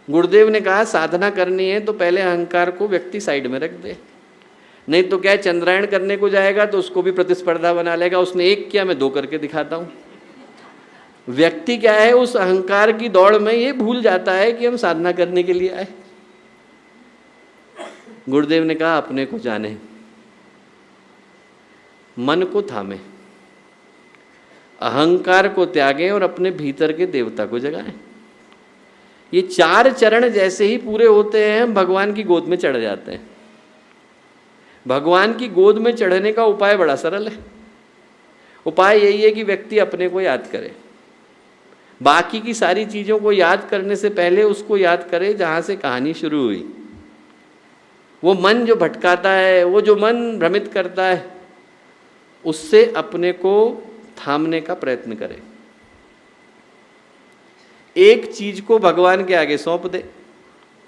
गुरुदेव ने कहा साधना करनी है तो पहले अहंकार को व्यक्ति साइड में रख दे, नहीं तो क्या है, चंद्रायण करने को जाएगा तो उसको भी प्रतिस्पर्धा बना लेगा, उसने 1 किया मैं 2 करके दिखाता हूँ। व्यक्ति क्या है, उस अहंकार की दौड़ में ये भूल जाता है कि हम साधना करने के लिए आए। गुरुदेव ने कहा अपने को जाने, मन को थामे, अहंकार को त्यागें और अपने भीतर के देवता को जगाएं। ये 4 चरण जैसे ही पूरे होते हैं हम भगवान की गोद में चढ़ जाते हैं। भगवान की गोद में चढ़ने का उपाय बड़ा सरल है। उपाय यही है कि व्यक्ति अपने को याद करे, बाकी की सारी चीज़ों को याद करने से पहले उसको याद करे जहाँ से कहानी शुरू हुई। वो मन जो भटकाता है, वो जो मन भ्रमित करता है, उससे अपने को थामने का प्रयत्न करे। एक चीज को भगवान के आगे सौंप दे,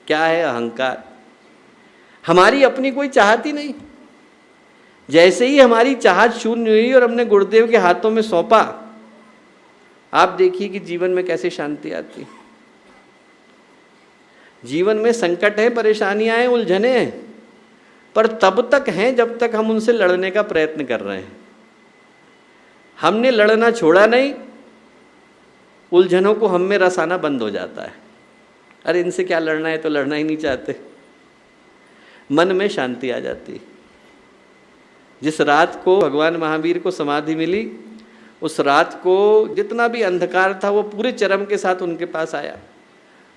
क्या है? अहंकार। हमारी अपनी कोई चाहत ही नहीं। जैसे ही हमारी चाहत शून्य हुई और हमने गुरुदेव के हाथों में सौंपा, आप देखिए कि जीवन में कैसे शांति आती। जीवन में संकट है, परेशानियां हैं, उलझने हैं, पर तब तक हैं जब तक हम उनसे लड़ने का प्रयत्न कर रहे हैं। हमने लड़ना छोड़ा नहीं, उलझनों को हम में रस आना बंद हो जाता है। अरे इनसे क्या लड़ना है, तो लड़ना ही नहीं चाहते। मन में शांति आ जाती है। जिस रात को भगवान महावीर को समाधि मिली, उस रात को जितना भी अंधकार था वो पूरे चरम के साथ उनके पास आया।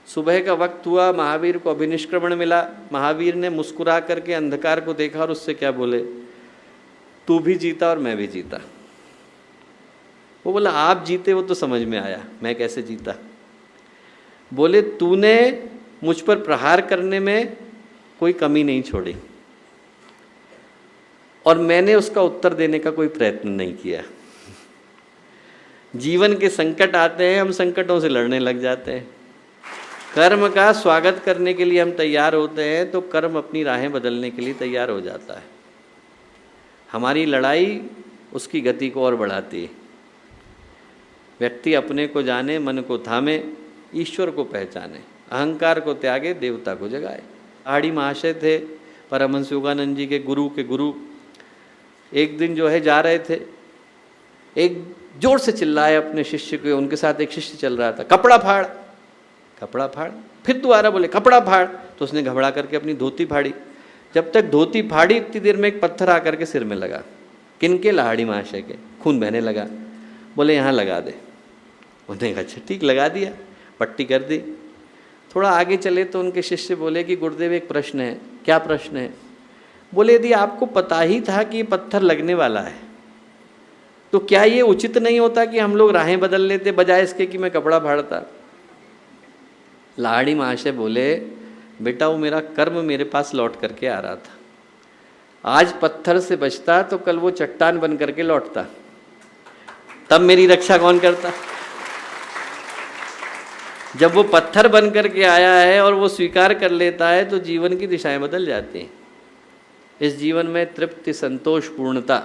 सुबह का वक्त हुआ, महावीर को अभिनिष्क्रमण मिला। महावीर ने मुस्कुरा करके अंधकार को देखा और उससे क्या बोले, तू भी जीता और मैं भी जीता। वो बोला आप जीते वो तो समझ में आया, मैं कैसे जीता? बोले तूने मुझ पर प्रहार करने में कोई कमी नहीं छोड़ी और मैंने उसका उत्तर देने का कोई प्रयत्न नहीं किया। जीवन के संकट आते हैं, हम संकटों से लड़ने लग जाते हैं। कर्म का स्वागत करने के लिए हम तैयार होते हैं तो कर्म अपनी राहें बदलने के लिए तैयार हो जाता है। हमारी लड़ाई उसकी गति को और बढ़ाती है। व्यक्ति अपने को जाने, मन को थामे, ईश्वर को पहचाने, अहंकार को त्यागे, देवता को जगाए। आड़ी महाशय थे परमहंस योगानंद जी के गुरु। एक दिन जो है जा रहे थे, एक जोर से चिल्लाए अपने शिष्य को। उनके साथ एक शिष्य चल रहा था, कपड़ा फाड़, कपड़ा फाड़। फिर दोबारा बोले कपड़ा फाड़, तो उसने घबरा करके अपनी धोती फाड़ी। जब तक धोती फाड़ी इतनी देर में एक पत्थर आकर के सिर में लगा। किनके? लाड़ी महाशय के। खून बहने लगा। बोले यहाँ लगा दे। उन्होंने कहा अच्छा ठीक, लगा दिया, पट्टी कर दी। थोड़ा आगे चले तो उनके शिष्य बोले कि गुरुदेव एक प्रश्न है। क्या प्रश्न है? बोले यदि आपको पता ही था कि ये पत्थर लगने वाला है तो क्या ये उचित नहीं होता कि हम लोग राहें बदल लेते बजाय इसके कि मैं कपड़ा फाड़ता? लाड़ी महाशय बोले बेटा वो मेरा कर्म मेरे पास लौट करके आ रहा था। आज पत्थर से बचता तो कल वो चट्टान बन करके लौटता, तब मेरी रक्षा कौन करता? जब वो पत्थर बन करके आया है और वो स्वीकार कर लेता है तो जीवन की दिशाएं बदल जाती हैं। इस जीवन में तृप्ति, संतोष, पूर्णता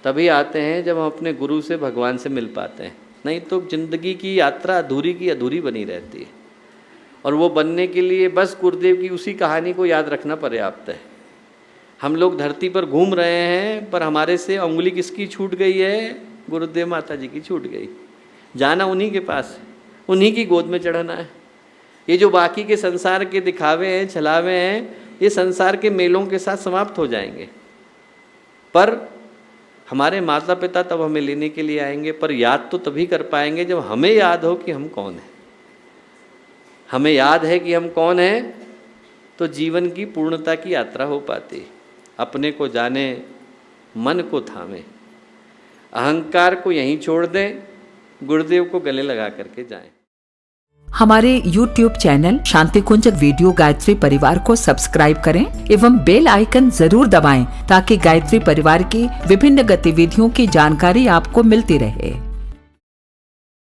तभी आते हैं जब हम अपने गुरु से, भगवान से मिल पाते हैं। नहीं तो जिंदगी की यात्रा अधूरी की अधूरी बनी रहती है। और वो बनने के लिए बस गुरुदेव की उसी कहानी को याद रखना पर्याप्त है। हम लोग धरती पर घूम रहे हैं पर हमारे से उंगली किसकी छूट गई है? गुरुदेव माता जी की छूट गई। जाना उन्हीं के पास है, उन्हीं की गोद में चढ़ना है। ये जो बाकी के संसार के दिखावे हैं, छलावे हैं, ये संसार के मेलों के साथ समाप्त हो जाएंगे। पर हमारे माता पिता तब हमें लेने के लिए आएंगे, पर याद तो तभी कर पाएंगे जब हमें याद हो कि हम कौन हैं। हमें याद है कि हम कौन हैं तो जीवन की पूर्णता की यात्रा हो पाती। अपने को जाने, मन को थामे, अहंकार को यहीं छोड़ दें, गुरुदेव को गले लगा करके जाएं। हमारे YouTube चैनल शांति कुंज वीडियो गायत्री परिवार को सब्सक्राइब करें एवं बेल आइकन जरूर दबाएं ताकि गायत्री परिवार की विभिन्न गतिविधियों की जानकारी आपको मिलती रहे।